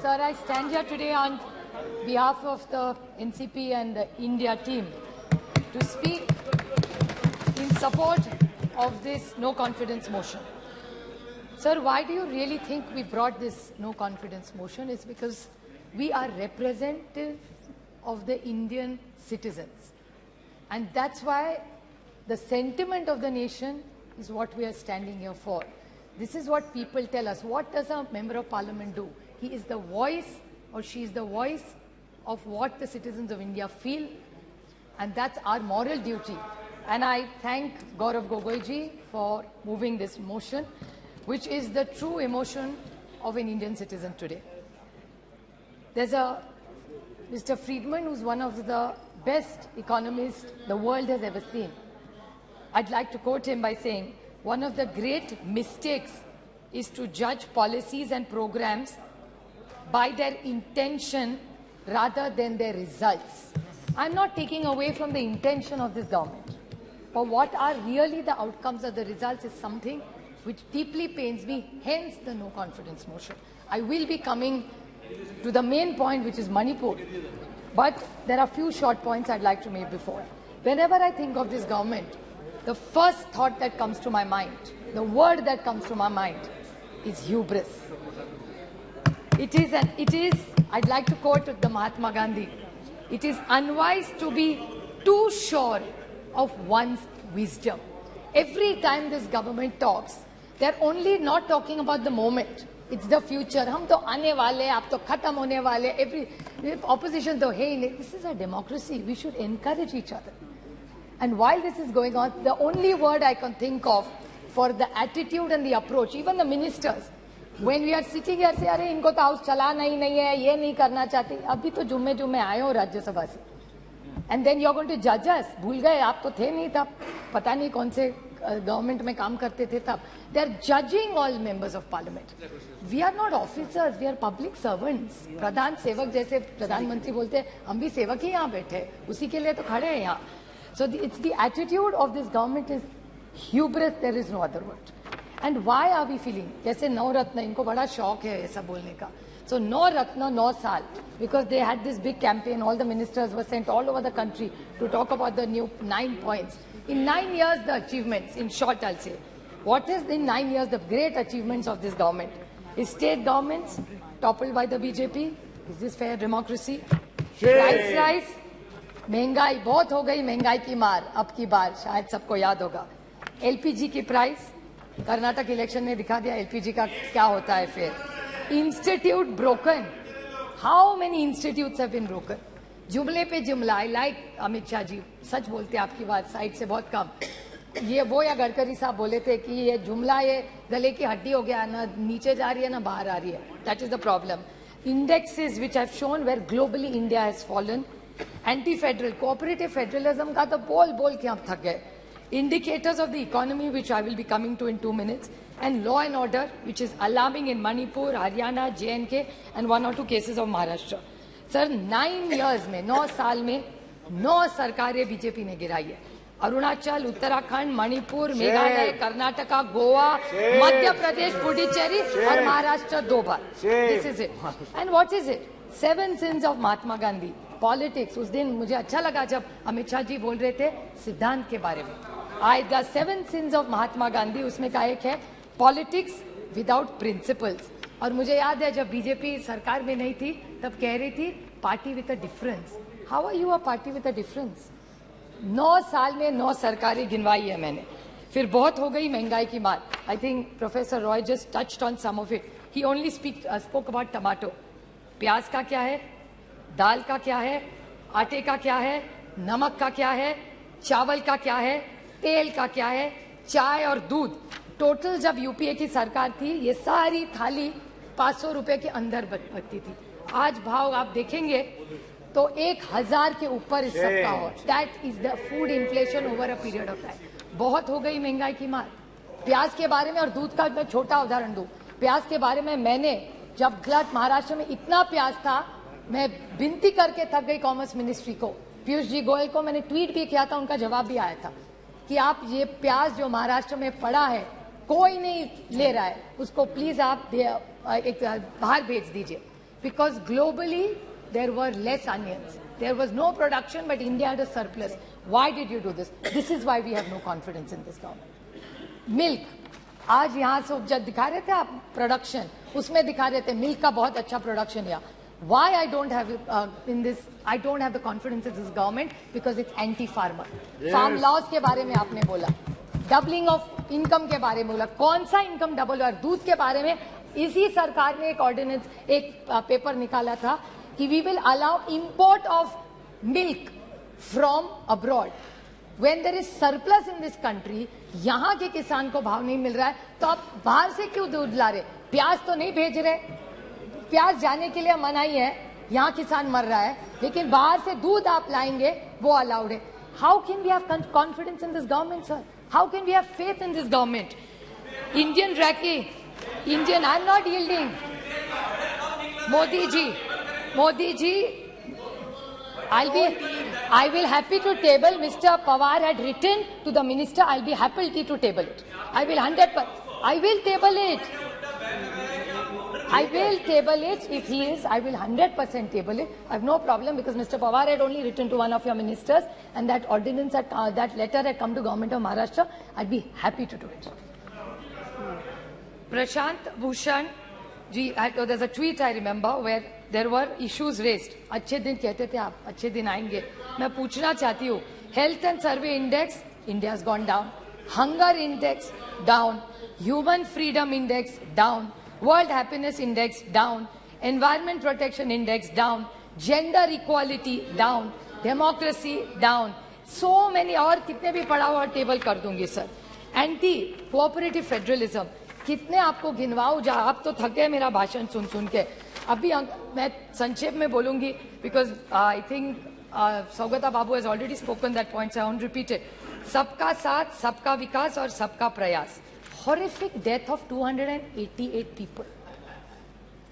Sir, I stand here today on behalf of the NCP and the India team to speak in support of this no confidence motion. Sir, why do you really think we brought this no confidence motion? It's because we are representative of the Indian citizens. And that's why the sentiment of the nation is what we are standing here for. This is what people tell us. What does a member of parliament do? He is the voice, or she is the voice of what the citizens of India feel, and that's our moral duty. And I thank Gaurav Gogoiji for moving this motion, which is the true emotion of an Indian citizen today. There's a Mr. Friedman, who's one of the best economists the world has ever seen. I'd like to quote him by saying, one of the great mistakes is to judge policies and programs by their intention rather than their results. I'm not taking away from the intention of this government, but what are really the outcomes of the results is something which deeply pains me, hence the no confidence motion. I will be coming to the main point, which is Manipur, but there are few short points I'd like to make before. Whenever I think of this government, the first thought that comes to my mind, the word that comes to my mind is hubris. It is, I'd like to quote the Mahatma Gandhi, it is unwise to be too sure of one's wisdom. Every time this government talks, they're only not talking about the moment. It's the future. हम तो आने वाले, आप तो खत्म होने वाले. Every opposition तो है ही नहीं. This is a democracy. We should encourage each other. And while this is going on, the only word I can think of for the attitude and the approach, even the ministers, when we are sitting here, say, अरे इनको तो house चलाना ही नहीं है, ये नहीं करना चाहते. अभी तो जुम्मे आए हो राज्यसभा से. And then you're going to judge us. भूल गए, आप तो थे नहीं तब. पता नहीं कौन से गवर्नमेंट में काम करते थे तब. They are judging all members of parliament. We are not officers, we are public servants. प्रधान सेवक जैसे प्रधानमंत्री बोलते हैं, हम भी सेवक ही यहाँ बैठे, उसी के लिए तो खड़े हैं यहाँ. So it's the attitude of this government is hubris, there is no other word. And why are we feeling? जैसे नौ रत्न, इनको बड़ा शौक है ऐसा बोलने का. So नौ रत्न, 9 साल, because they had this big campaign, all the ministers were sent all over the country to talk about the new 9 points. In 9 years, the achievements, in short I'll say, what is in 9 years the great achievements of this government? Is state governments toppled by the BJP? Is this fair democracy? Price rise, महंगाई बहुत हो गई, महंगाई की मार अब की बार शायद सबको याद होगा. एलपीजी की प्राइस, कर्नाटक इलेक्शन ने दिखा दिया एलपीजी का क्या होता है फिर. Institute broken, how many institutes have been broken. जुमले पे जुमला. आई लाइक अमित शाह जी, सच बोलते हैं आपकी बात साइड से बहुत कम. ये वो या गडकरी साहब बोले थे कि ये जुमला ये गले की हड्डी हो गया, ना नीचे जा रही है ना बाहर आ रही है. That is the problem. Indexes which have shown where globally India has fallen. Anti federal, cooperative federalism का तो बोल बोल के हम थक गए. Indicators of the economy, which I will be coming to in 2 minutes, and law and order, which is alarming in Manipur, Haryana, J&K, and 1 or 2 cases of Maharashtra. Sir, 9 years में, 9 साल में 9 सरकारें बीजेपी ने गिराई है. अरुणाचल, उत्तराखंड, मणिपुर, मेघालय, कर्नाटका, गोवा, मध्य प्रदेश, पुडुचेरी और महाराष्ट्र 2 बार. This is it. And what is it? 7 sins of Mahatma Gandhi. Politics. उस दिन मुझे अच्छा लगा जब अमित शाह जी बोल रहे थे सिद्धांत के बारे में. The 7 sins of Mahatma Gandhi, उसमें का एक है पॉलिटिक्स विदाउट प्रिंसिपल्स. और मुझे याद है जब बीजेपी सरकार में नहीं थी तब कह रही थी party with a difference. How are you a party with a difference? 9 साल में 9 सरकारें गिनवाई है मैंने. फिर बहुत हो गई महंगाई की मार. I think professor Roy just touched on some of it. He only spoke about tomato. प्याज का क्या है, दाल का क्या है, आटे का क्या है, नमक का क्या है, चावल का क्या है, तेल का क्या है, चाय और दूध. टोटल जब यूपीए की सरकार थी ये सारी थाली 500 रुपए के अंदर बचती थी. आज भाव आप देखेंगे तो 1000 के ऊपर इस सब का हो. That is the food inflation over a period of time. बहुत हो गई महंगाई की मार. प्याज के बारे में और दूध का मैं छोटा उदाहरण दूं. प्याज के बारे में मैंने जब गलत महाराष्ट्र में इतना प्याज था, मैं विनती करके थक गई कॉमर्स मिनिस्ट्री को, पीयूष जी गोयल को मैंने ट्वीट भी किया था, उनका जवाब भी आया था कि आप ये प्याज जो महाराष्ट्र में पड़ा है कोई नहीं ले रहा है, उसको प्लीज आप एक बाहर भेज दीजिए. because globally there were less onions. There was no production, but India had a surplus. Why did you do this? This is why we have no confidence in this government. Milk. आज यहाँ से जब दिखा रहे थे आप production, उसमें दिखा रहे थे मिल्क का बहुत अच्छा प्रोडक्शन यहाँ. Why I don't have I don't have the confidence in this government, because it's anti-farmer. Yes. Farm laws के बारे में आपने बोला, डबलिंग ऑफ इनकम के बारे में बोला. कौन सा इनकम डबल हुआ? दूध के बारे में इसी सरकार ने एक ऑर्डिनेंस, एक पेपर निकाला था कि we will allow import of milk from abroad. When there is surplus in this country, यहाँ के किसान को भाव नहीं मिल रहा है, तो आप बाहर से क्यों दूध ला रहे? प्याज तो नहीं भेज रहे, प्याज जाने के लिए मनाही है, यहाँ किसान मर रहा है, लेकिन बाहर से दूध आप लाएंगे वो अलाउड है. How can we have confidence in this government, sir? How can we have faith in this government? Indian Raki, Indian, I'm not yielding. Modi ji, I will happy to table. Mr. Pawar had written to the minister, I'll be happy to table it. I will 100%. I will table it. I will table it if he is. I will 100% table it. I have no problem, because Mr. Pawar had only written to one of your ministers, and that ordinance, that letter had come to Government of Maharashtra. I'd be happy to do it. Prashant Bhushan ji, there's a tweet I remember where there were issues raised. अच्छे दिन कहते थे आप, अच्छे दिन आएंगे. मैं पूछना चाहती हूँ, health and survey index, India has gone down. Hunger index down. Human freedom index down. World happiness index down. Environment protection index down. Gender equality down. Democracy down. So many, और कितने भी पढ़ा हुआ टेबल कर दूंगी sir. Anti cooperative federalism, कितने आपको गिनवाऊं जा, आप तो थक गए मेरा भाषण सुन सुन के. अभी मैं संक्षेप में बोलूंगी, because I think Saugata babu has already spoken that points, I won't repeat it. सबका साथ, सबका विकास और सबका प्रयास. Horrific death of 288 people.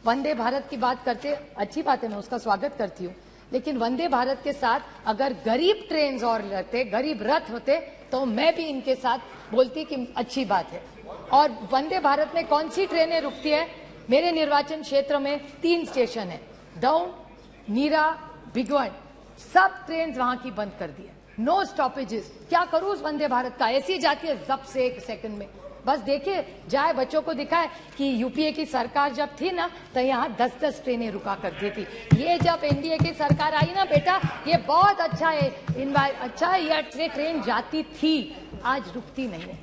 Vande Bharat की बात करते, अच्छी बात है, मैं उसका स्वागत करती हूँ, लेकिन वंदे भारत के साथ अगर गरीब ट्रेन और रहते, गरीब रथ होते, तो मैं भी इनके साथ बोलती कि अच्छी बात है. और वंदे भारत में कौन सी ट्रेनें रुकती है? मेरे निर्वाचन क्षेत्र में 3 स्टेशन है, दौंड, नीरा, भिगवण. सब ट्रेन वहां की बंद कर दी है, नो स्टॉपेजेस. क्या करूं उस वंदे भारत का? ऐसी जाती है जब से 1 सेकंड में. बस देखे जाए, बच्चों को दिखाए कि यूपीए की सरकार जब थी ना, तो यहाँ 10-10 ट्रेनें रुका करती थी. ये जब एनडीए की सरकार आई ना बेटा, ये बहुत अच्छा है, अच्छा है, ये ट्रेन जाती थी, आज रुकती नहीं है.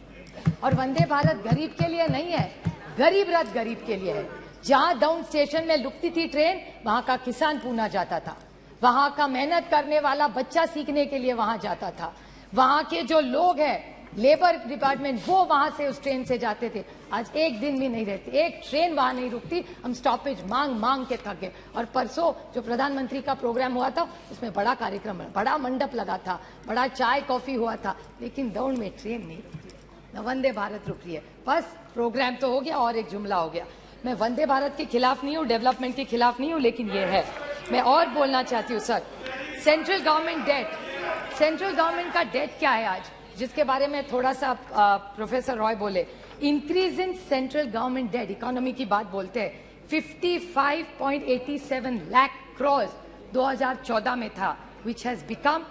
और वंदे भारत गरीब के लिए नहीं है, गरीब रथ गरीब के लिए है. जहां डाउन स्टेशन में रुकती थी ट्रेन, वहां का किसान पूना जाता था, वहां का मेहनत करने वाला बच्चा सीखने के लिए वहां जाता था, वहां के जो लोग हैं लेबर डिपार्टमेंट, वो वहां से उस ट्रेन से जाते थे. आज एक दिन भी नहीं रहती, एक ट्रेन वहां नहीं रुकती. हम स्टॉपेज मांग मांग के थक गए. और परसों जो प्रधानमंत्री का प्रोग्राम हुआ था, उसमें बड़ा कार्यक्रम, बड़ा मंडप लगा था, बड़ा चाय कॉफी हुआ था, लेकिन दौड़ में ट्रेन नहीं रुकी, न वंदे भारत रुक रही है. बस प्रोग्राम तो हो गया और एक जुमला हो गया. मैं वंदे भारत के खिलाफ नहीं हूँ, डेवलपमेंट के खिलाफ नहीं हूँ, लेकिन ये है. मैं और बोलना चाहती हूँ sir, central government debt, central government का डेट क्या है आज, जिसके बारे में थोड़ा सा प्रोफेसर रॉय बोले. Increase in central government debt, economy की बात बोलते हैं, 55.87 लाख करोड़ 2014 में था, which has become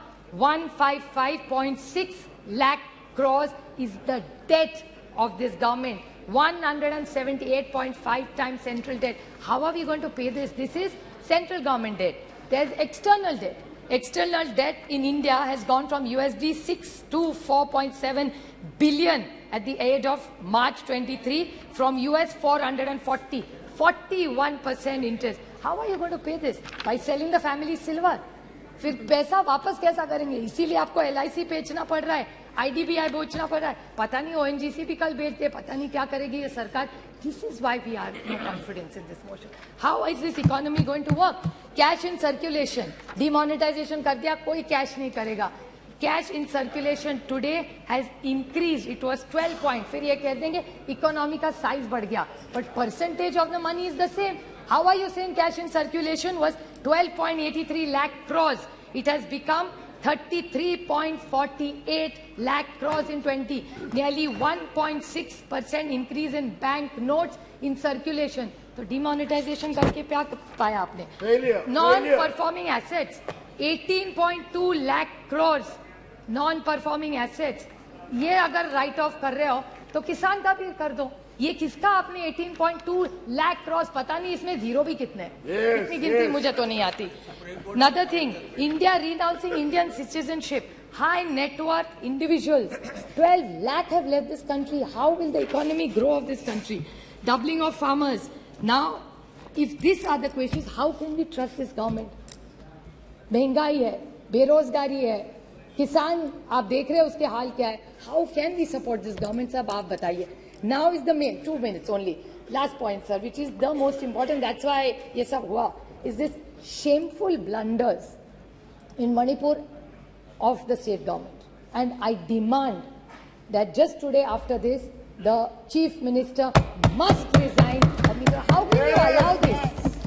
155.6 lakh crore is the debt of this government. 178.5 times central debt. How are we going to pay this? This is central government debt. There's external debt. External debt in India has gone from USD 6 to 4.7 billion at the end of March 23, from US 440, 41% interest. How are you going to pay this? By selling the family silver. फिर पैसा वापस कैसा करेंगे? इसीलिए आपको LIC बेचना पड़ रहा है, IDBI बेचना पड़ रहा है, पता नहीं ONGC भी कल बेच दे, पता नहीं क्या करेगी ये सरकार. This is why we are no confidence in this motion. How is this economy going to work? Cash in circulation, demonetization कर दिया, कोई कैश नहीं करेगा. Cash in circulation today has increased. It was 12 point. फिर ये कह देंगे economy का साइज बढ़ गया, but percentage of the money is the same. How are you saying cash in circulation was 12.83 lakh crores? It has become 33.48 lakh crores in 20. Nearly 1.6% increase in bank notes in circulation. तो demonetisation करके क्या पाया आपने? Non performing assets 18.2 lakh crore non performing assets, ये अगर right of कर रहे हो तो किसान का भी कर दो। ये किसका आपने 18.2 लाख करोड़, पता नहीं इसमें जीरो भी कितने, इतनी गिनती मुझे तो नहीं आती। Another thing, India renouncing Indian citizenship, high net worth individuals, 12 lakh have left this country. How will the economy grow of this country? Doubling of farmers. Now, if these are the questions, how can we trust this government? महंगाई है, बेरोजगारी है, किसान आप देख रहे हैं उसके हाल क्या है. How can we support this government? साहब आप बताइए. Now is the main 2 minutes only. Last point, sir, which is the most important. That's why ये सब हुआ. Is this shameful blunders in Manipur of the state government, and I demand that just today after this, the chief minister must resign. How can you allow this,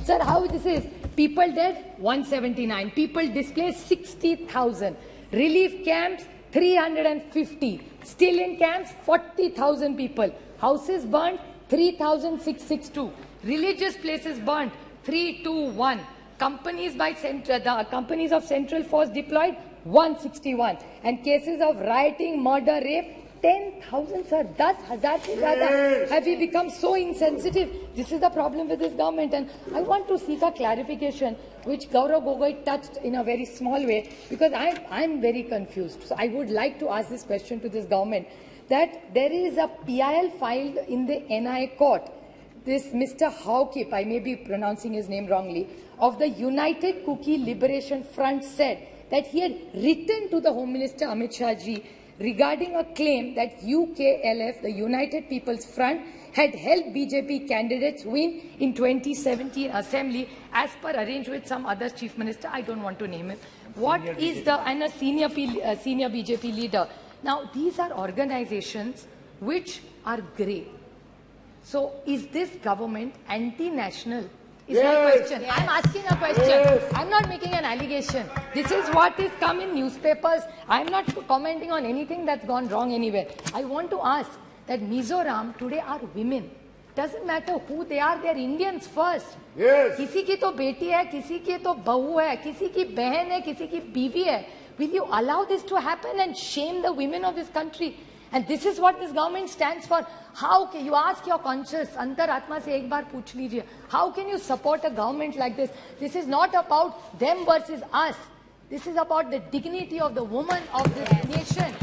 sir? How this is? People dead 179, people displaced 60,000, relief camps 350, still in camps 40,000 people, houses burned 3,662, religious places burned 321, companies by the companies of Central Force deployed 161, and cases of rioting, murder, rape 10,000, sir. 10,000 se zyada. Have we become so insensitive? This is the problem with this government, and I want to seek a clarification, which Gaurav Gogoi touched in a very small way, because I'm very confused. So I would like to ask this question to this government, that there is a PIL filed in the NIA court. This Mr. Haukip, I may be pronouncing his name wrongly, of the United Kuki Liberation Front said that he had written to the Home Minister Amit Shah ji regarding a claim that UKLF, the United People's Front, had helped BJP candidates win in 2017 Assembly as per arranged with some other chief minister. I don't want to name him. What is the, and a senior BJP leader. Now, these are organizations which are grey. So, is this government anti-national? Is my question. Yes. I'm asking a question. Yes. I'm not making an allegation. This is what is come in newspapers. I'm not commenting on anything that's gone wrong anywhere. I want to ask that Mizoram today are women. Doesn't matter who they are, they're Indians first. Yes. किसी की तो बेटी है, किसी की तो बहू है, किसी की बहन है, किसी की बीवी है. Will you allow this to happen and shame the women of this country? And this is what this government stands for. How can you ask your conscience, Antaratma se ek baar pooch lijiye, how can you support a government like this? This is not about them versus us. This is about the dignity of the woman of this nation.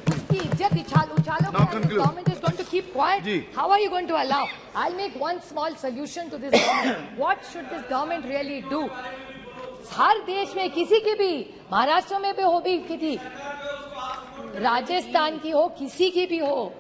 Uski izzat uchaloge and this government is going to keep quiet. How are you going to allow? I'll make one small solution to this government. What should this government really do? हर देश में किसी की भी, महाराष्ट्र में भी हो भी किसी, राजस्थान की हो, किसी की भी हो,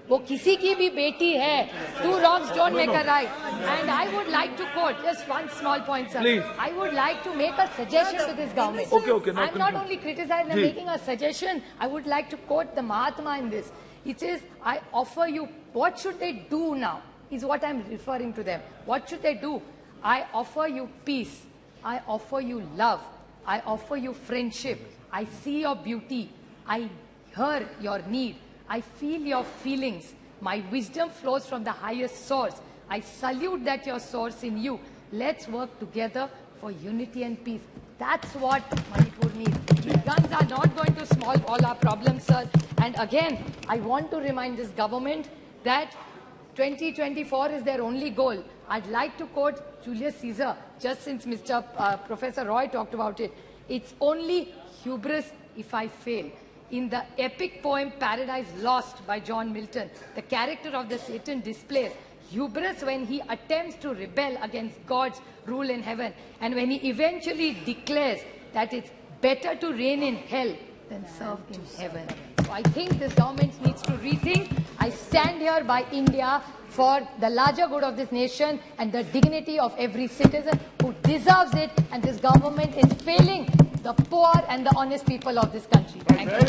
वो किसी की भी बेटी है. Two wrongs don't make a right. And I would like to quote just one small point, sir. Please. I would like to make a suggestion to this government. Okay. I'm not only criticizing, I'm making a suggestion. I would like to quote the Mahatma in this. It says, I offer you, what should they do now? Is what I'm referring to them. What should they do? I offer you peace. I offer you love. I offer you friendship. I see your beauty. I hear your need. I feel your feelings. My wisdom flows from the highest source. I salute that your source in you. Let's work together for unity and peace. That's what Manipur needs. These guns are not going to solve all our problems, sir. And again, I want to remind this government that 2024 is their only goal. I'd like to quote Julius Caesar, just since Professor Roy talked about it. It's only hubris if I fail. In the epic poem Paradise Lost by John Milton, the character of the Satan displays hubris when he attempts to rebel against God's rule in heaven, and when he eventually declares that it's better to reign in hell than serve in heaven. So I think this government needs to rethink. I stand here by India for the larger good of this nation and the dignity of every citizen who deserves it, and this government is failing the poor and the honest people of this country. Thank you.